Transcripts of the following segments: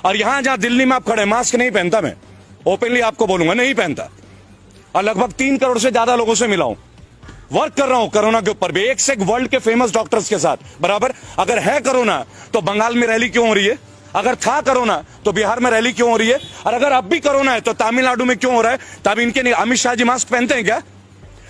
और यहां जहां दिल्ली में आप खड़े, मास्क नहीं पहनता, मैं ओपनली आपको बोलूंगा, नहीं पहनता। और लगभग 3 करोड़ से ज्यादा लोगों से मिला हूं, वर्क कर रहा हूं कोरोना के ऊपर भी, एक से एक वर्ल्ड के फेमस डॉक्टर्स के साथ बराबर। अगर है कोरोना तो बंगाल में रैली क्यों हो रही है? अगर था कोरोना तो बिहार में रैली क्यों हो रही है? और अगर अब भी कोरोना है तो तमिलनाडु में क्यों हो रहा है? तब इनके नहीं। अमित शाह जी मास्क पहनते हैं क्या?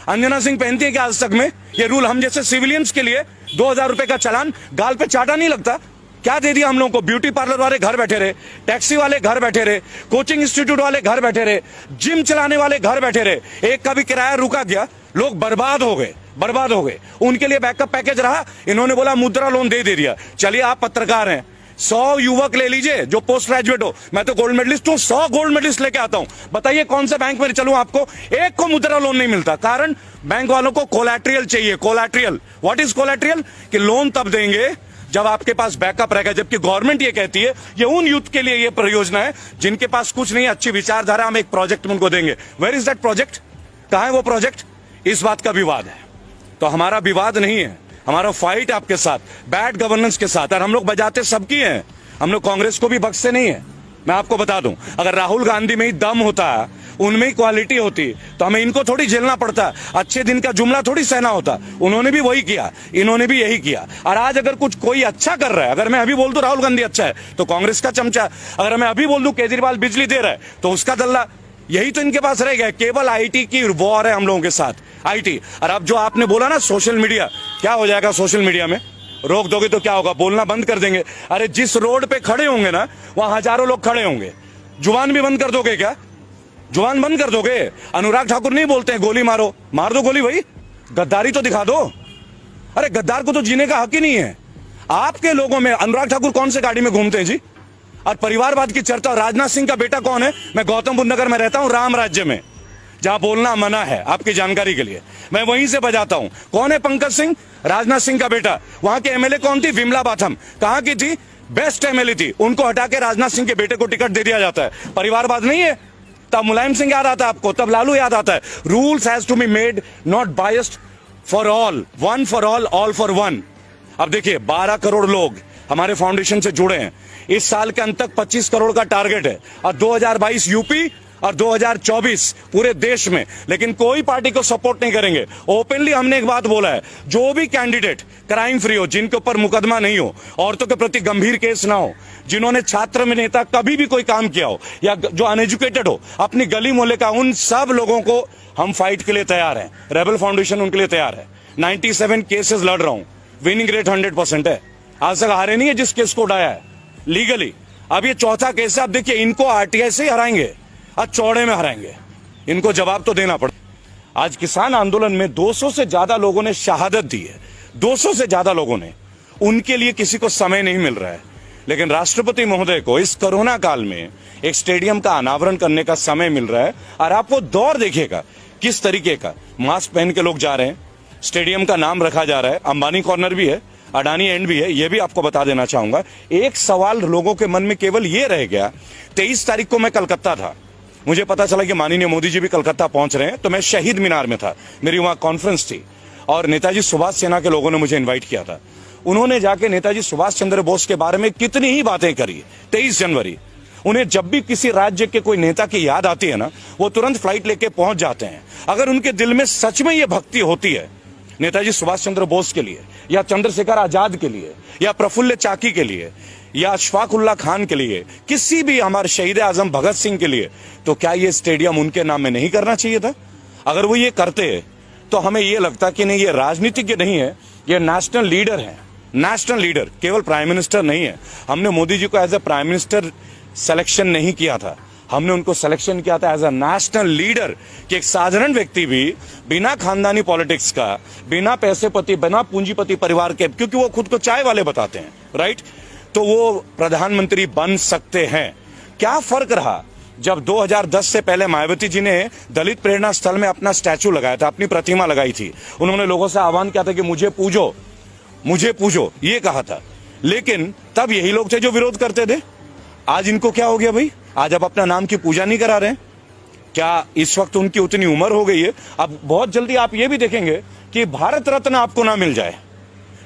अंजना सिंह पहनती है क्या आज तक में? ये रूल हम जैसे सिविलियंस के लिए 2000 रुपए का चालान, गाल पे चाटा नहीं लगता? क्या दे दिया हम लोगों को? ब्यूटी पार्लर वाले घर बैठे रहे, टैक्सी वाले घर बैठे रहे, कोचिंग इंस्टीट्यूट वाले घर बैठे रहे, जिम चलाने वाले घर बैठे रहे, एक का भी किराया रुका गया, लोग बर्बाद हो गए, बर्बाद हो गए। उनके लिए बैकअप पैकेज रहा, इन्होंने बोला मुद्रा लोन दे दिया। चलिए आप पत्रकार हैं, 100 युवक ले लीजिए जो पोस्ट ग्रेजुएट हो, मैं तो गोल्ड मेडलिस्ट हूं, 100 गोल्ड मेडलिस्ट लेके आता हूं, बताइए कौन से बैंक में चलूं? आपको एक को मुद्रा लोन नहीं मिलता। कारण बैंक वालों को कोलैटरल चाहिए। Collateral, what is collateral? कि लोन तब देंगे जब आपके पास बैकअप रहेगा। जबकि गवर्नमेंट ये कहती है ये उन यूथ के लिए ये परियोजना है जिनके पास कुछ नहीं, अच्छी विचारधारा, हम एक प्रोजेक्ट उनको देंगे। Where is that project? कहां है वो प्रोजेक्ट? इस बात का विवाद है। तो हमारा विवाद नहीं है, हमारा फाइट आपके साथ, बैड गवर्नेंस के साथ। और हम लोग बजाते सबकी हैं, हम लोग कांग्रेस को भी बख्शते नहीं है। मैं आपको बता दूं, अगर राहुल गांधी में ही दम होता, उनमें ही क्वालिटी होती, तो हमें इनको थोड़ी झेलना पड़ता, अच्छे दिन का जुमला थोड़ी सहना होता। उन्होंने भी वही किया, इन्होंने भी यही किया। और आज अगर कुछ कोई अच्छा कर रहा है, अगर मैं अभी बोल दूं राहुल गांधी अच्छा है तो कांग्रेस का चमचा, अगर मैं अभी बोल दूं केजरीवाल बिजली दे रहा है तो उसका दल्ला, यही तो इनके पास रह गया। केवल आईटी की वॉर है हम लोगों के साथ, आईटी। और अब जो आपने बोला ना सोशल मीडिया, क्या हो जाएगा सोशल मीडिया में? रोक दोगे तो क्या होगा? बोलना बंद कर देंगे। अरे जिस रोड पे खड़े होंगे ना, वहां हजारों लोग खड़े होंगे। जुबान भी बंद कर दोगे क्या? जुबान बंद कर दोगे? अनुराग ठाकुर नहीं बोलते हैं गोली मारो, मार दो गोली भाई, गद्दारी तो दिखा दो। अरे गद्दार को तो जीने का हक ही नहीं है। आपके लोगों में अनुराग ठाकुर कौन से गाड़ी में घूमते हैं जी? और परिवारवाद की चर्चा, राजनाथ सिंह का बेटा कौन है? मैं गौतम बुद्ध नगर में रहता हूं, राम राज्य में, जहां बोलना मना है, आपकी जानकारी के लिए मैं वहीं से बजाता हूं। कौन है पंकज सिंह? राजनाथ सिंह का बेटा। वहां के एमएलए कौन थी? विमला बाथम। कहां की थी? बेस्ट एमएलए थी। उनको हटा के राजनाथ सिंह के बेटे को टिकट दे दिया जाता है। परिवारवाद नहीं है? तब मुलायम सिंह याद आता है आपको, तब लालू याद आता है। Rules has to be made not biased for all, one for all for one. अब देखिए 12 करोड़ लोग हमारे फाउंडेशन से जुड़े हैं। इस साल के अंत तक 25 करोड़ का टारगेट है, और 2022 यूपी और 2024 पूरे देश में। लेकिन कोई पार्टी को सपोर्ट नहीं करेंगे। ओपनली हमने एक बात बोला है, जो भी कैंडिडेट क्राइम फ्री हो, जिनके ऊपर मुकदमा नहीं हो, औरतों के प्रति गंभीर केस ना हो, जिन्होंने छात्र में नेता कभी भी कोई काम किया हो, या जो अनएजुकेटेड हो, अपनी गली मोहल्ले का, उन सब लोगों को हम फाइट के लिए तैयार हैं। रेबल फाउंडेशन उनके लिए तैयार है। 97 केसेस लड़ रहा हूं, विनिंग रेट 100% है। आज तक हारे नहीं है जिस केस को उठाया है लीगली। अब ये चौथा केस है। अब देखिए इनको आरटीआई से हराएंगे, आज चौड़े में हराएंगे, इनको जवाब तो देना पड़े। आज किसान आंदोलन में 200 से ज्यादा लोगों ने शहादत दी है, 200 से ज्यादा लोगों ने। उनके लिए किसी को समय नहीं मिल रहा है। लेकिन राष्ट्रपति महोदय को इस कोरोना काल में एक स्टेडियम का अनावरण करने का समय मिल रहा है। और आप वो दौर देखिएगा किस तरीके का, मास्क पहन के लोग जा रहे हैं, स्टेडियम का नाम रखा जा रहा है, अंबानी कॉर्नर भी है, अडानी एंड भी है। यह भी आपको बता देना चाहूंगा। एक सवाल लोगों के मन में केवल ये रह गया, 23 तारीख को मैं कलकत्ता था, मुझे पता चला कि माननीय मोदी जी भी कलकत्ता पहुंच रहे हैं, तो मैं शहीद मीनार में था, मेरी वहां कॉन्फ्रेंस थी, और नेताजी सुभाष सेना के लोगों ने मुझे इन्वाइट किया था। उन्होंने जाके नेताजी सुभाष चंद्र बोस के बारे में कितनी ही बातें करी। 23 जनवरी, उन्हें जब भी किसी राज्य के कोई नेता की याद आती है ना, वो तुरंत फ्लाइट लेके पहुंच जाते हैं। अगर उनके दिल में सच में ये भक्ति होती है नेताजी सुभाष चंद्र बोस के लिए, या चंद्रशेखर आजाद के लिए, या प्रफुल्ल चाकी के लिए, या अशफाक उल्लाह खान के लिए, किसी भी हमारे शहीद आजम भगत सिंह के लिए, तो क्या ये स्टेडियम उनके नाम में नहीं करना चाहिए था? अगर वो ये करते तो हमें ये लगता कि नहीं, ये राजनीतिज्ञ नहीं है, ये नेशनल लीडर है। नेशनल लीडर, केवल प्राइम मिनिस्टर नहीं है। हमने मोदी जी को as a prime minister selection नहीं किया था, हमने उनको सिलेक्शन किया था एज अ नेशनल लीडर, कि एक साधारण व्यक्ति भी बिना खानदानी पॉलिटिक्स का, बिना पैसेपति, बिना पूंजीपति परिवार के, क्योंकि वो खुद को चाय वाले बताते हैं, राइट, तो वो प्रधानमंत्री बन सकते हैं। क्या फर्क रहा जब 2010 से पहले मायावती जी ने दलित प्रेरणा स्थल में अपना स्टैचू लगाया था, अपनी प्रतिमा लगाई थी। उन्होंने लोगों से आह्वान किया था कि मुझे पूजो, मुझे पूजो, ये कहा था। लेकिन तब यही लोग थे जो विरोध करते थे। आज इनको क्या हो गया भाई? आज आप अपना नाम की पूजा नहीं करा रहे? क्या इस वक्त उनकी उतनी उम्र हो गई है? अब बहुत जल्दी आप ये भी देखेंगे कि भारत रत्न आपको ना मिल जाए,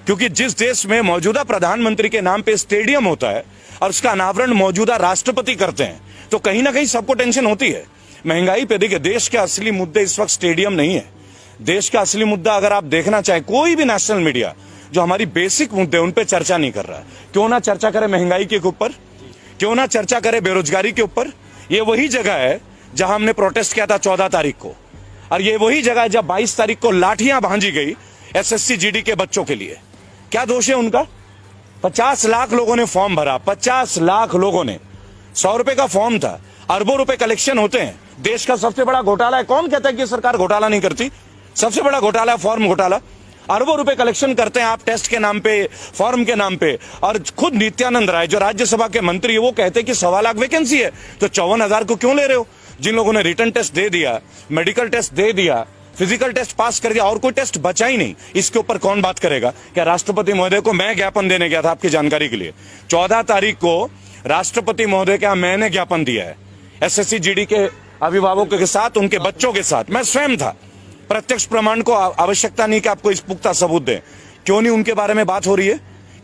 क्योंकि जिस देश में मौजूदा प्रधानमंत्री के नाम पे स्टेडियम होता है, और उसका अनावरण मौजूदा राष्ट्रपति करते हैं, तो कहीं ना कहीं सबको टेंशन होती है। महंगाई पे देखिए, देश के असली मुद्दे इस वक्त स्टेडियम नहीं है। देश का असली मुद्दा अगर आप देखना चाहें, कोई भी नेशनल मीडिया जो हमारी बेसिक मुद्दे उन पे चर्चा नहीं कर रहा है। क्यों ना चर्चा करे महंगाई के ऊपर, क्यों ना चर्चा करे बेरोजगारी के ऊपर। ये वही जगह है जहां हमने प्रोटेस्ट किया था 14 तारीख को, और ये वही जगह है जब 22 तारीख को लाठियां भांजी गई एसएससी जीडी के बच्चों के लिए। क्या दोष है उनका? 50 लाख लोगों ने फॉर्म भरा, 50 लाख लोगों ने। 100 रुपए का फॉर्म था, अरबों रुपए कलेक्शन होते हैं। देश का सबसे बड़ा घोटाला है। कौन कहता है कि सरकार घोटाला नहीं करती? सबसे बड़ा घोटाला है फॉर्म घोटाला। अरबों रुपए कलेक्शन करते हैं आप टेस्ट के नाम पे, फॉर्म के नाम पे। और खुद नित्यानंद राय जो राज्यसभा के मंत्री है, वो कहते हैं कि 1.25 लाख वैकेंसी है, तो 54,000 को क्यों ले रहे हो? जिन लोगों ने रिटर्न टेस्ट दे दिया, मेडिकल टेस्ट दे दिया, फिजिकल टेस्ट पास कर दिया, और कोई टेस्ट बचा ही नहीं, इसके ऊपर कौन बात करेगा? क्या राष्ट्रपति महोदय को मैं ज्ञापन देने गया था, आपकी जानकारी के लिए 14 तारीख को राष्ट्रपति महोदय का मैंने ज्ञापन दिया है एसएससी जीडी के अभिभावकों के साथ, उनके बच्चों के साथ। मैं स्वयं था। प्रत्यक्ष प्रमाण को आवश्यकता नहीं कि आपको इस पुख्ता सबूत दें। क्यों नहीं उनके बारे में बात हो रही है?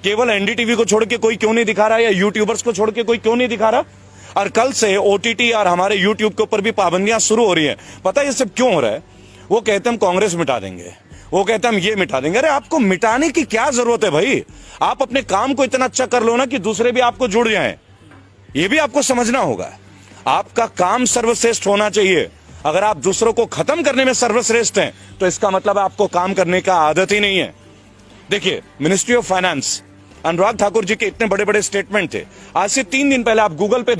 केवल एनडीटीवी को छोड़ के कोई क्यों नहीं दिखा रहा है, या यूट्यूबर्स को छोड़ के कोई क्यों नहीं दिखा रहा? और कल से ओटीटी और हमारे यूट्यूब के ऊपर भी पाबंदियां शुरू हो रही है। पता है ये सब क्यों हो रहा है? वो कहते हम कांग्रेस मिटा देंगे, वो कहते हम ये मिटा देंगे। अरे आपको मिटाने की क्या जरूरत है भाई? आप अपने काम को इतना अच्छा कर लो ना कि दूसरे भी आपको जुड़ जाएं। ये भी आपको समझना होगा। आपका काम सर्वश्रेष्ठ होना चाहिए। अगर आप दूसरों को खत्म करने में सर्वश्रेष्ठ हैं, तो इसका मतलब आपको काम करने का आदत ही नहीं है। देखिए, ministry of finance, Anurag Thakur ji के इतने बड़े बड़े स्टेटमेंट थे। आज से 3 दिन पहले आप गूगल पे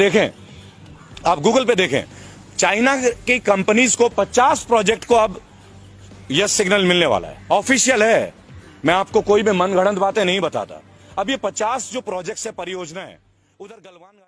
देखें, चाइना की कंपनीज को 50 प्रोजेक्ट को अब यस सिग्नल मिलने वाला है। ऑफिशियल है, मैं आपको कोई भी मनगढ़ंत बातें नहीं बताता। अब ये 50 जो प्रोजेक्ट है, परियोजना है, उधर गलवान